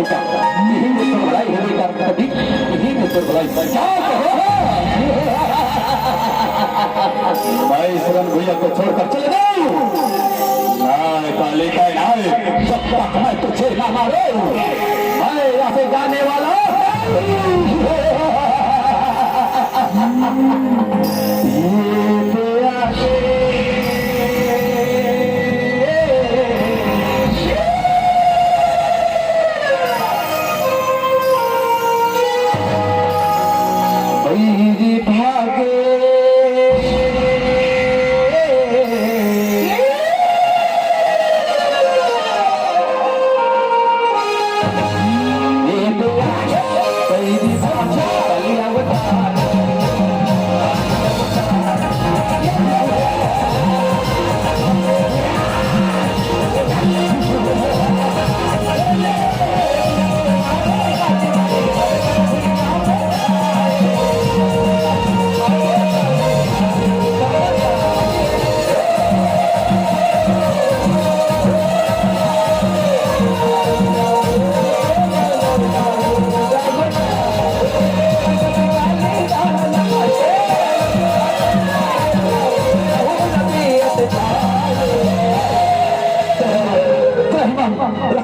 बेटा यही में तो भलाई है बेटा कभी यही में तो भलाई मैं इस रन भैया को छोड़कर चले गई काले का जब तक मैं तुझे ना मारे मैं यहाँ से जाने वाला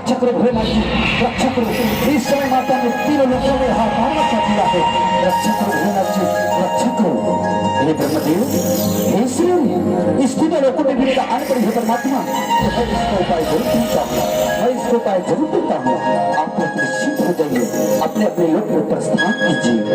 रक्षक रक्षक इस समय माता ने तीनों लोगों में हाथ रक्षा किया है रक्षक रक्षक हे ब्रह्मदेव हे शिव इस तीनों लोगों में मेरा आने पर है परमात्मा तो मैं इसका उपाय जरूर देता हूँ मैं इसका उपाय जरूर देता हूँ आप लोग निश्चित हो जाइए अपने अपने लोग में प्रस्थान कीजिए